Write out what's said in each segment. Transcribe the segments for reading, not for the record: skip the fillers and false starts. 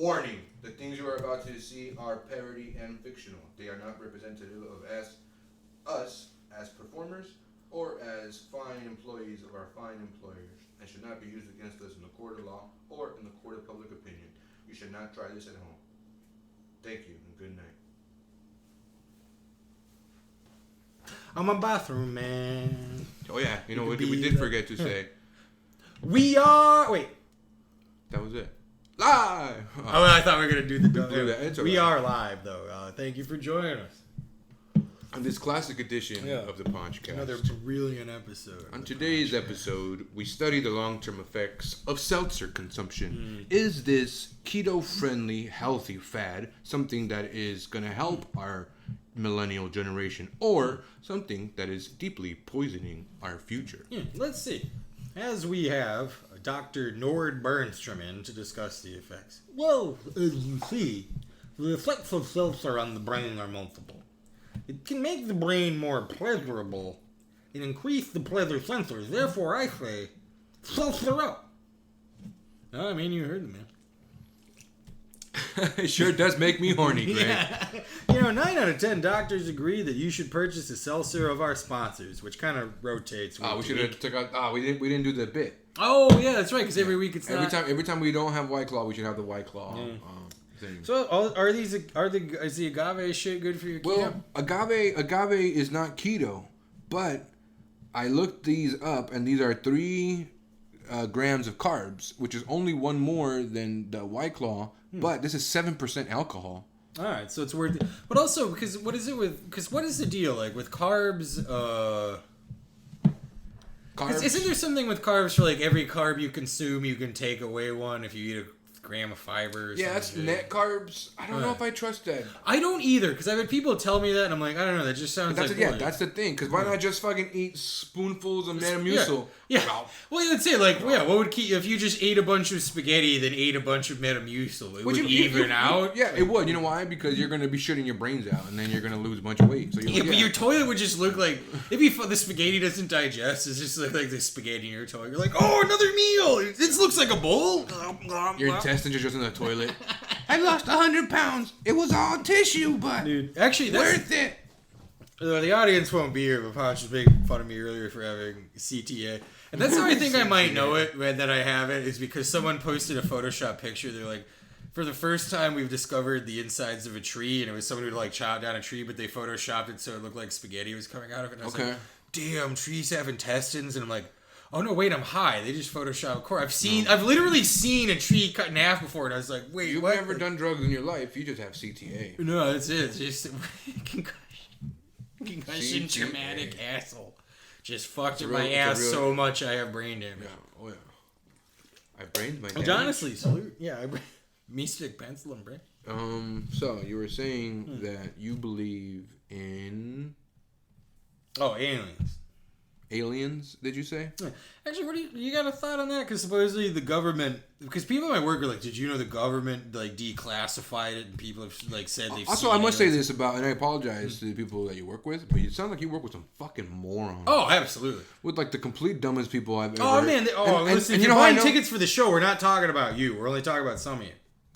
Warning, the things you are about to see are parody and fictional. They are not representative of us as performers or as fine employees of our fine employers and should not be used against us in the court of law or in the court of public opinion. You should not try this at home. Thank you and good night. I'm a bathroom man. Oh yeah, you know what we did forget to say. We are... Wait. That was it. Live! Oh, I thought we were going to do the... We right. are live, though. Thank you for joining us. On this classic edition of the Ponch cast. Another brilliant episode. On today's episode, we study the long-term effects of seltzer consumption. Is this keto-friendly, healthy fad something that is going to help our millennial generation or something that is deeply poisoning our future? Let's see. As we have Dr. Nord Bernstrom in to discuss the effects. Well, as you see, the effects of seltzer on the brain are multiple. It can make the brain more pleasurable and increase the pleasure sensors. Therefore, I say, seltzer up. No, I mean, you heard me, man. It sure does make me horny, Greg. Yeah. 9 out of 10 doctors agree that you should purchase a seltzer of our sponsors, which kind of rotates. We should have took out. We didn't do the bit. Oh yeah, that's right. Because every week it's every time we don't have White Claw, we should have the White Claw. Thing. So is the agave shit good for your keto? Well, agave is not keto, but I looked these up, and these are 3 grams of carbs, which is only one more than the White Claw. But this is 7% alcohol. All right, so it's worth it. But also, what is the deal like with carbs? Carbs. Isn't there something with carbs for like every carb you consume, you can take away one if you eat a gram of fiber? Yeah, that's net carbs. I don't know if I trust that. I don't either, because I've had people tell me that, and I'm like, I don't know. That just sounds like that's the thing. Because why not just fucking eat spoonfuls of Metamucil? Yeah. Well, let's say what would keep if you just ate a bunch of spaghetti, then ate a bunch of Metamucil? It would even out. Yeah, it would. You know why? Because you're gonna be shitting your brains out, and then you're gonna lose a bunch of weight. So but your toilet would just look like the spaghetti doesn't digest. It's just like the spaghetti in your toilet. You're like, oh, another meal. This looks like a bowl. Your intestines are just in the toilet. I lost 100 pounds. It was all tissue, but dude, actually, that's worth it. The audience won't be here, but Ponch was making fun of me earlier for having CTA. And that's how I think I might know it, that I have it, is because someone posted a Photoshop picture. They're like, for the first time we've discovered the insides of a tree, and it was someone who like chopped down a tree, but they Photoshopped it so it looked like spaghetti was coming out of it. And I was like, damn, trees have intestines. And I'm like, oh no, wait, I'm high. They just Photoshopped core. I've literally seen a tree cut in half before, and I was like, wait, you've never done drugs in your life. You just have CTA. No, that's it. It's just concussion, traumatic asshole. Just fucked with my ass so much I have brain damage. Yeah, oh yeah. I brained my damage. Honestly, salute. Yeah, me stick pencil and brain. So you were saying that you believe in... Oh, aliens. Aliens, did you say? Actually, what do you got a thought on that? Because supposedly the government, because people at my work are like, did you know the government like declassified it, and people have like said they've also, seen I must say this about, and I apologize to the people that you work with, but you sound like you work with some fucking morons. Oh, absolutely. With like the complete dumbest people I've ever. Oh man, listen, if you're buying tickets for the show, we're not talking about you. We're only talking about some of you.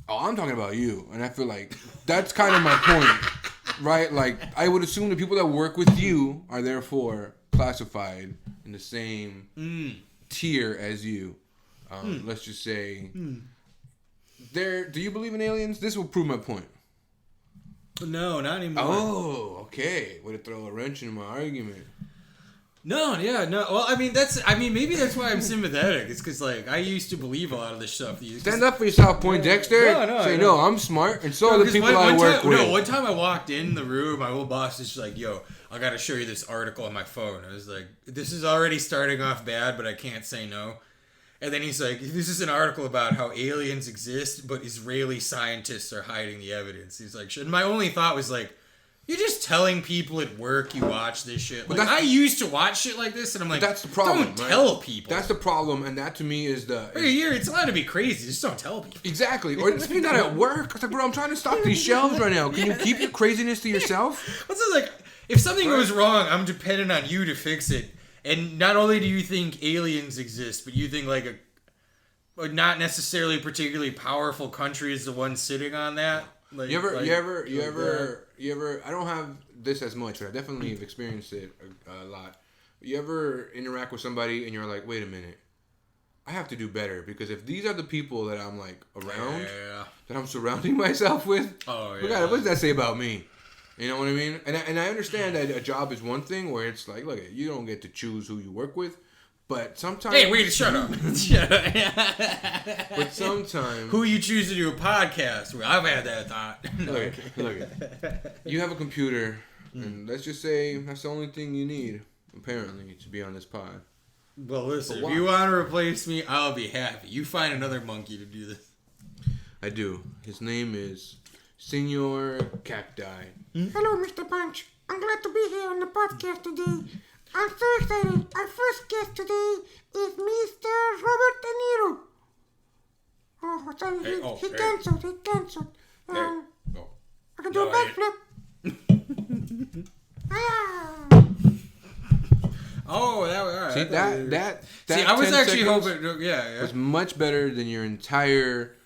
Oh, I'm talking about you, and I feel like that's kind of my point, right? Like I would assume the people that work with you are therefore classified in the same tier as you. Let's just say do you believe in aliens? This will prove my point. No, not anymore. Oh, okay. Way to throw a wrench in my argument. No. Well, maybe that's why I'm sympathetic. It's because like I used to believe a lot of this stuff. Stand up for yourself, Poindexter. Say no, I'm smart, and so are the people I work with. No, one time I walked in the room, my old boss is just like, "Yo, I got to show you this article on my phone." I was like, "This is already starting off bad, but I can't say no." And then he's like, "This is an article about how aliens exist, but Israeli scientists are hiding the evidence." He's like, and my only thought was like, you're just telling people at work you watch this shit. Like, I used to watch shit like this, and I'm like, that's the problem. Don't tell people. That's the problem, and that to me is the... It's allowed to be crazy. Just don't tell people. Exactly. Or speaking that at work, it's like, bro, I'm trying to stock these shelves right now. Can you keep your craziness to yourself? What's it like? If something goes wrong, I'm dependent on you to fix it. And not only do you think aliens exist, but you think like not necessarily particularly powerful country is the one sitting on that. Like, you ever? I don't have this as much, but I definitely have experienced it a lot. You ever interact with somebody and you're like, wait a minute, I have to do better because if these are the people that I'm like around, that I'm surrounding myself with, what does that say about me? You know what I mean? And I understand that a job is one thing where it's like, look, you don't get to choose who you work with, but sometimes. Hey, wait! Shut up! Shut up! But sometimes who you choose to do a podcast with? I've had that thought. Look, you have a computer, and let's just say that's the only thing you need, apparently, to be on this pod. Well, listen, if you want to replace me, I'll be happy. You find another monkey to do this. I do. His name is Senor Cacti. Hello, Mr. Ponch. I'm glad to be here on the podcast today. I'm so excited. Our first guest today is Mr. Robert De Niro. Oh, sorry, he canceled. He canceled. I can do a backflip. Oh, that was all right. See that See, I was actually hoping. Yeah. Was much better than your entire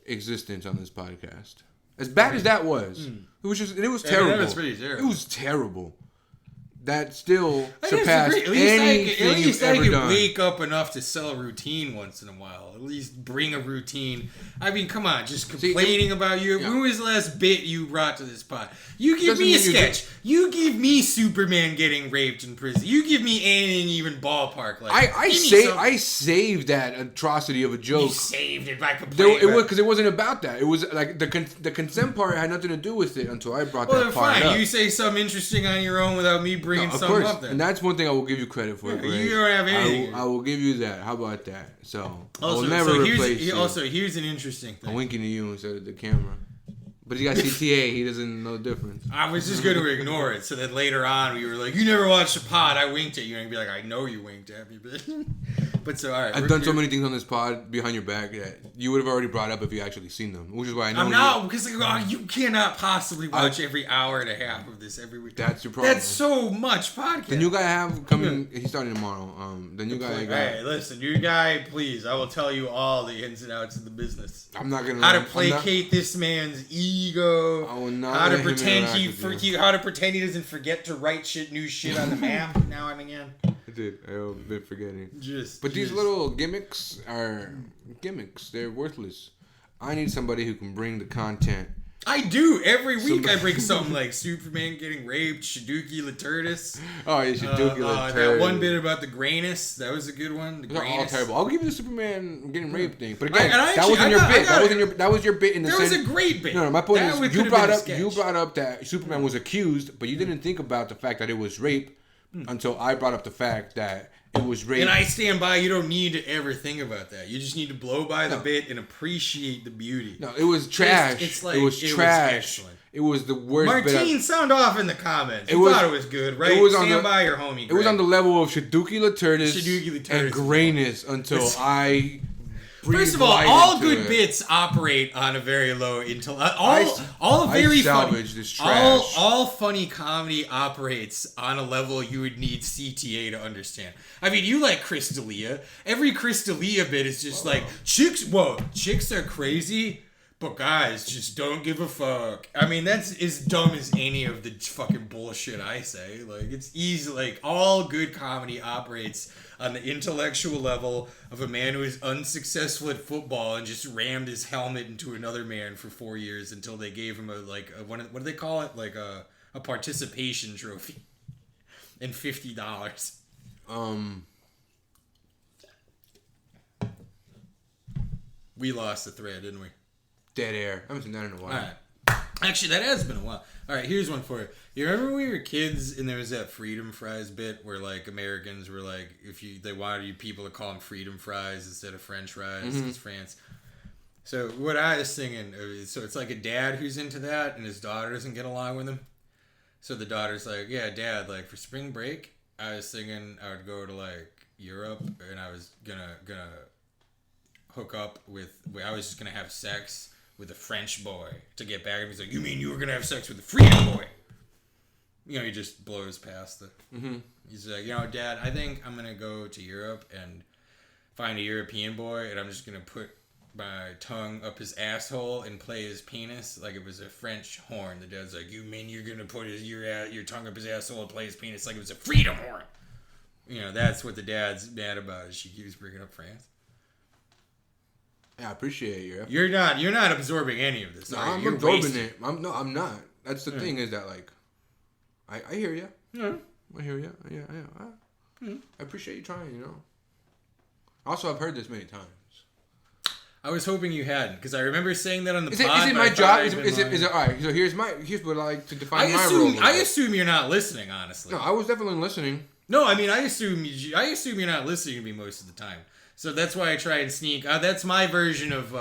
existence on this podcast. As bad as that was, it was terrible. That was pretty terrible. It was terrible. That still surpassed anything at least you've I ever could done. wake up enough to sell a routine once in a while. At least bring a routine. I mean, come on, just complaining about you. Yeah. When was the last bit you brought to this pod? You give me a sketch. You give me Superman getting raped in prison. You give me anything even ballpark like. I saved that atrocity of a joke. You saved it by complaining. It was because it wasn't about that. It was like the consent part had nothing to do with it until I brought that part up. You say something interesting on your own without me bringing something up there. And that's one thing I will give you credit for. Yeah, you don't have anything. I will give you that. How about that? So I will also, never replace you. Also, here's an interesting thing. I'm winking to you instead of the camera. But he got CTA. He doesn't know the difference. I was just going to ignore it. So that later on, we were like, you never watched the pod. I winked at you. And you'd be like, I know you winked at me. But so, all right. I've done so many things on this pod behind your back that you would have already brought up if you actually seen them. Which is why I know I'm not, because you cannot possibly watch every hour and a half of this every week. That's your problem. That's so much podcast. The new guy I have coming, he's starting tomorrow. The new guy I got. Hey, listen, new guy, please. I will tell you all the ins and outs of the business. I'm not going to. How to placate this man's ego. I will not how to pretend how to pretend he doesn't forget to write new shit on the map now and again. I did. I've been forgetting. But these little gimmicks are gimmicks. They're worthless. I need somebody who can bring the content. I do. Every week I bring something like Superman getting raped, Shaduki Laturtis. Oh, yeah, Shaduki Laturtis. That one bit about the grayness. That was a good one. They're all terrible. I'll give you the Superman getting raped thing. But again, that wasn't your bit. That was your bit in the sense. That was a great bit. No, my point is you brought up that Superman was accused, but you didn't think about the fact that it was rape until I brought up the fact that it was rape. And I stand by. You don't need to ever think about that. You just need to blow by the bit and appreciate the beauty. No, it was trash. It was trash. It was the worst. Martine, sound off in the comments. You thought it was good, right? Stand by your homie. It was on the level of Shaduki Laturtis and grayness until I. First of all good bits operate on a very low intellect. All funny comedy operates on a level you would need CTA to understand. I mean, you like Chris D'Elia. Every Chris D'Elia bit is just like chicks are crazy, but guys just don't give a fuck. I mean, that's as dumb as any of the fucking bullshit I say. Like, it's easy. Like, all good comedy operates on the intellectual level of a man who is unsuccessful at football and just rammed his helmet into another man for 4 years until they gave him what do they call it? Like a participation trophy and $50. We lost the thread, didn't we? Dead air. I haven't seen that in a while. All right. Actually, that has been a while. All right, here's one for you. You remember when we were kids and there was that freedom fries bit where like Americans were like, they wanted you people to call them freedom fries instead of French fries because France. So what I was thinking, so it's like a dad who's into that and his daughter doesn't get along with him. So the daughter's like, yeah, Dad, like for spring break, I was thinking I would go to like Europe and I was gonna hook up I was just gonna have sex with a French boy to get back. And he's like, you mean you were going to have sex with a freedom boy? You know, he just blows past the... He's like, Dad, I think I'm going to go to Europe and find a European boy and I'm just gonna put my tongue up his asshole and play his penis like it was a French horn. The dad's like, you mean you're gonna put your tongue up his asshole and play his penis like it was a freedom horn? You know, that's what the dad's mad about. Is she keeps bringing up France. Yeah, I appreciate you. You're not absorbing any of this. No, are you? I'm You're absorbing wasting it. I'm not. That's the thing is that like, I hear you. Yeah. I hear you. Yeah. I appreciate you trying. You know. Also, I've heard this many times. I was hoping you hadn't, because I remember saying that on the Is pod. it my job? Is it all right? So here's what I like to define my role. I assume you're not listening, honestly. No, I was definitely listening. No, I mean I assume you're not listening to me most of the time. So that's why I try and sneak. That's my version of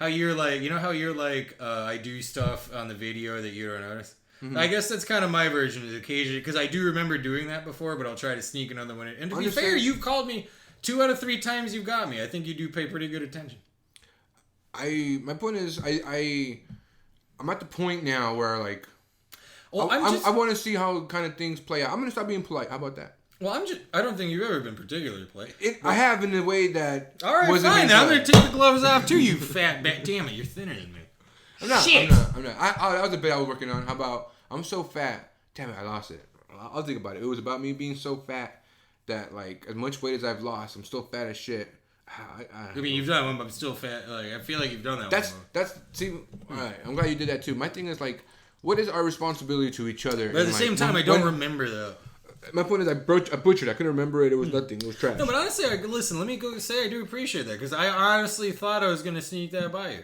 how you're like. You know how you're like. I do stuff on the video that you don't notice. Mm-hmm. I guess that's kind of my version of occasionally, because I do remember doing that before, but I'll try to sneak another one in. And to be fair, you've called me 2 out of 3 times. You've got me. I think you do pay pretty good attention. My point is I'm at the point now where like well, I want to see how kind of things play out. I'm gonna stop being polite. How about that? Well, I don't think you've ever been particularly polite. I have in a way that all right, wasn't fine. Now I'm gonna take the gloves off too. You fat bat. Damn it, you're thinner than me. I'm not. Shit. I'm not. That was a bit I was working on. How about I'm so fat? Damn it, I lost it. I'll think about it. It was about me being so fat that like as much weight as I've lost, I'm still fat as shit. I mean, you've done one, but I'm still fat. Like I feel like you've done that. That's see. All right, I'm glad you did that too. My thing is like, what is our responsibility to each other? But at the same time, I don't remember though. My point is, I butchered. I couldn't remember it. It was nothing. It was trash. No, but honestly, listen. Let me go say I do appreciate that, because I honestly thought I was gonna sneak that by you.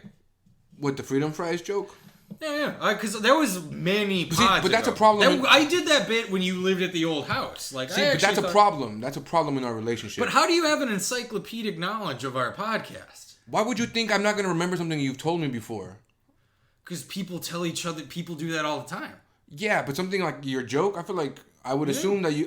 What, the freedom fries joke? Yeah. Because there was many pods. But that's a problem. I did that bit when you lived at the old house. Like, but that's a problem. That's a problem in our relationship. But how do you have an encyclopedic knowledge of our podcast? Why would you think I'm not going to remember something you've told me before? Because people tell each other. People do that all the time. Yeah, but something like your joke, I feel like I would assume that you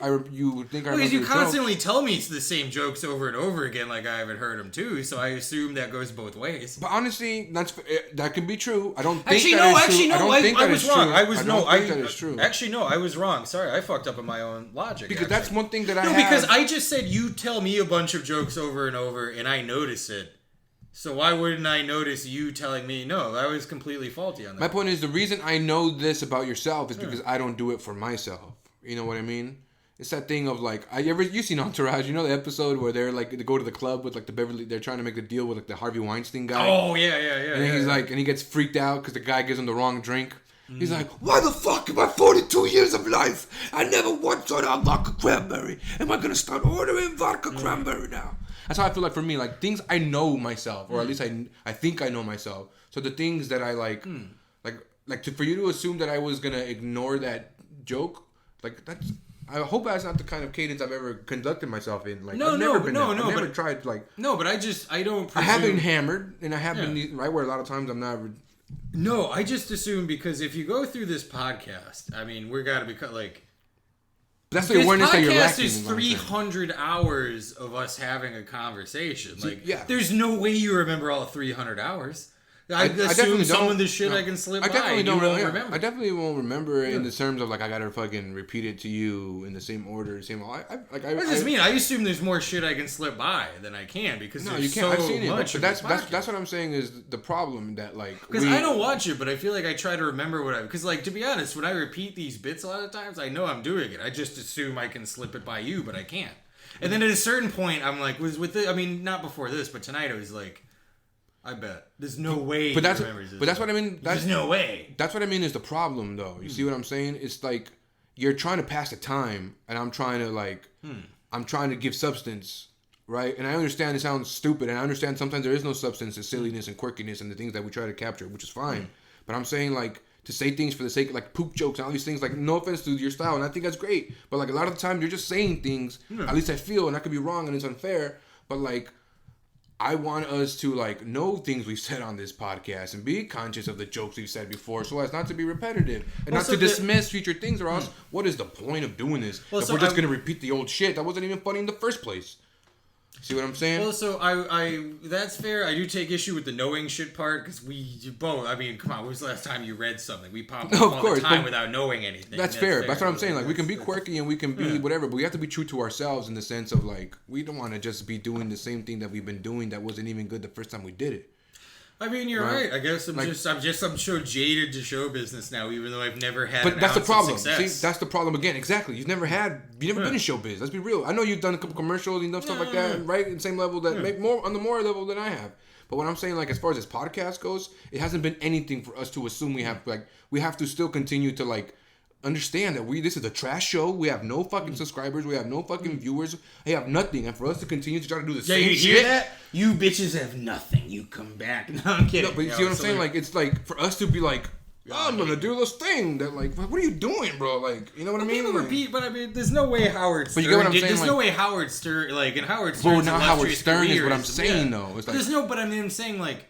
would think I remember because you your constantly joke. tell me the same jokes over and over again, like I haven't heard them too. So I assume that goes both ways. But honestly, that could be true. I don't think actually, that no. is Actually, true. no. I was wrong. True. I was no. I don't think that is true. Actually, no. I was wrong. Sorry, I fucked up in my own logic. Because that's one thing that I no, have. because I just said you tell me a bunch of jokes over and over, and I notice it. So why wouldn't I notice you telling me? No, I was completely faulty on that. My point is, the reason I know this about yourself is because I don't do it for myself. You know what I mean? It's that thing of like, you seen Entourage? You know the episode where they're like, they go to the club with like the Beverly, they're trying to make a deal with like the Harvey Weinstein guy. Oh yeah. And he's like, and he gets freaked out because the guy gives him the wrong drink. He's like, why the fuck in my 42 years of life, I never once ordered a vodka cranberry. Am I gonna start ordering vodka cranberry now? That's how I feel like for me, like things I know myself, or at least I think I know myself. So the things that I like, for you to assume that I was gonna ignore that joke, like that's. I hope that's not the kind of cadence I've ever conducted myself in. Like, I've never tried like. No, but I don't. Presume, I have been hammered, and I have been right where a lot of times I'm not. No, I just assume because if you go through this podcast, I mean, we're gotta be like. That's the awareness that you're lacking. This podcast is 300 hours of us having a conversation. Like, yeah. There's no way you remember all 300 hours. I assume some of the shit I can slip by. I definitely won't remember it in the terms of like I gotta fucking repeat it to you in the same order, What does this mean? I assume there's more shit I can slip by than I can because no, there's you can't. so I've seen it, much. But that's what I'm saying is the problem that like because I don't watch it, but I feel like I try to remember what because like to be honest, when I repeat these bits a lot of times, I know I'm doing it. I just assume I can slip it by you, but I can't. And then at a certain point, I'm like, I mean, not before this, but tonight I was like. I bet. There's no way but that's what I mean. There's no way. That's what I mean is the problem, though. You see what I'm saying? It's like you're trying to pass the time, and I'm trying to I'm trying to give substance, right? And I understand it sounds stupid, and I understand sometimes there is no substance and silliness and quirkiness and the things that we try to capture, which is fine. But I'm saying like to say things for the sake of like poop jokes and all these things, like no offense to your style, and I think that's great. But like a lot of the time, you're just saying things. At least I feel, and I could be wrong, and it's unfair. But like. I want us to like know things we've said on this podcast and be conscious of the jokes we've said before so as not to be repetitive and not to dismiss future things or else what is the point of doing this if we're just going to repeat the old shit that wasn't even funny in the first place? See what I'm saying? Well, so I that's fair. I do take issue with the knowing shit part because we both. I mean, come on. When was the last time you read something? We pop up all the time without knowing anything. That's fair. That's what I'm saying. Like, we can be quirky and we can be whatever, but we have to be true to ourselves in the sense of like we don't want to just be doing the same thing that we've been doing that wasn't even good the first time we did it. I mean, you're right. I guess I'm so jaded to show business now, even though I've never had. But that's the problem. See, that's the problem again. Exactly. You've never been in show biz. Let's be real. I know you've done a couple commercials and stuff like that, right? In the same level that maybe more on the more level than I have. But what I'm saying, like, as far as this podcast goes, it hasn't been anything for us to assume we have to still continue to like understand that this is a trash show. We have no fucking subscribers. We have no fucking viewers. We have nothing. And for us to continue to try to do the same you shit. Hear that? You bitches have nothing. You come back. No, I'm kidding. No, but you see what I'm saying? Like, it's like for us to be like, I'm gonna do this thing that like, what are you doing, bro? Like, you know what I mean? People like, repeat, but I mean, there's no way Howard Stern. But you get what I'm saying? There's like, no way Howard Stern, like, in Howard Stern's now Howard Stern is what I'm saying, though. It's like, there's no, but I mean, I'm saying like,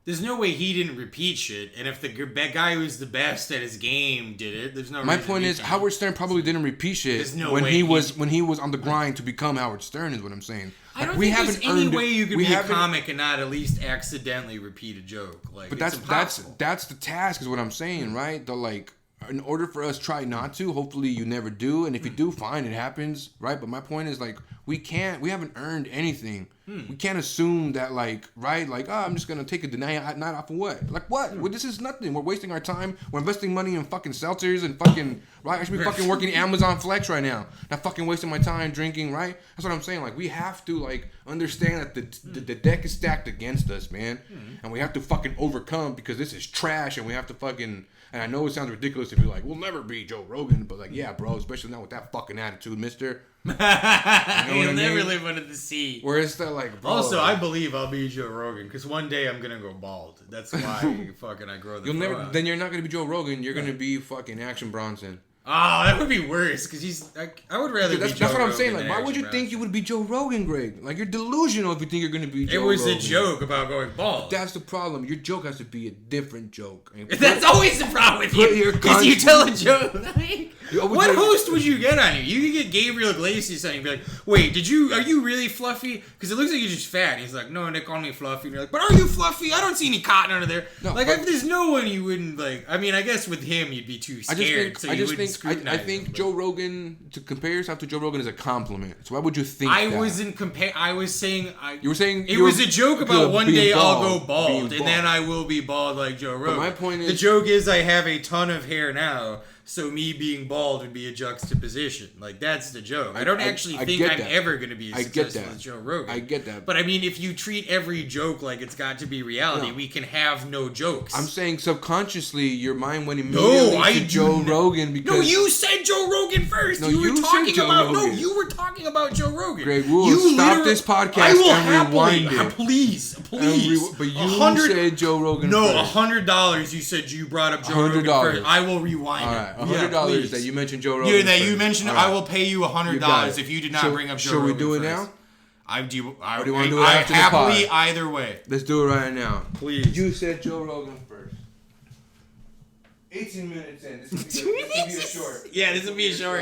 there's no way he didn't repeat shit, and if the guy who's the best at his game did it, there's no. My point is, Howard Stern probably didn't repeat shit when he was on the grind to become Howard Stern. Is what I'm saying. I don't think there's any way you could be a comic and not at least accidentally repeat a joke. Like, but that's the task, is what I'm saying, right? The like, in order for us try not to, hopefully you never do, and if you do, fine, it happens, right? But my point is like, we haven't earned anything. We can't assume that like, right? Like, I'm just gonna take a night off of what? Like what? Well, this is nothing. We're wasting our time. We're investing money in fucking seltzers and fucking, right? I should be fucking working Amazon Flex right now. Not fucking wasting my time drinking, right? That's what I'm saying. Like, we have to like understand that the deck is stacked against us, man, and we have to fucking overcome because this is trash, and we have to fucking. And I know it sounds ridiculous to be like, we'll never be Joe Rogan, but like, yeah, bro, especially not with that fucking attitude, mister. You know You'll never live under the sea. Where it's that like, bro. Also, I believe I'll be Joe Rogan because one day I'm gonna go bald. That's why fucking I grow the. You'll never. Then you're not gonna be Joe Rogan. You're gonna be fucking Action Bronson. Oh, that would be worse because he's. I would rather. That's what I'm saying. Like, why would you think you would be Joe Rogan, Greg? Like, you're delusional if you think you're gonna be Joe Rogan. It was a joke about going bald. That's the problem. Your joke has to be a different joke. That's always the problem with you. Because you tell a joke. What host would you get on you? You could get Gabriel Iglesias on you and be like, wait, are you really fluffy? Because it looks like you're just fat. And he's like, no, they call me fluffy. And you're like, but are you fluffy? I don't see any cotton under there. No, like, if there's no one you wouldn't like. I mean, I guess with him, you'd be too scared. I think Joe Rogan, to compare yourself to Joe Rogan is a compliment. So why would you think I was saying. You were saying it was a joke about one day I'll go bald, and then I will be bald like Joe Rogan. But my point is, the joke is I have a ton of hair now. So me being bald would be a juxtaposition. Like, that's the joke. I don't actually think I'm ever going to be as successful as Joe Rogan. I get that. But I mean, if you treat every joke like it's got to be reality, we can have no jokes. I'm saying subconsciously your mind went immediately to Joe Rogan because... No, you said Joe Rogan first. No, you said Joe Rogan. No, you were talking about Joe Rogan. Greg, we'll stop this podcast and rewind it. Please. But you said Joe Rogan first. No, $100 you said you brought up Joe Rogan first. I will rewind it. All right, $100 that you mentioned Joe Rogan. Yeah, that you mentioned. Right. I will pay you $100 if you did not bring up Joe Rogan. Should we do it first. now? I do. Or do you want to do it after the pod? Happily either way. Let's do it right now. Please. You said Joe Rogan first. 18 minutes in. This will be a short. Yeah, this will be a short.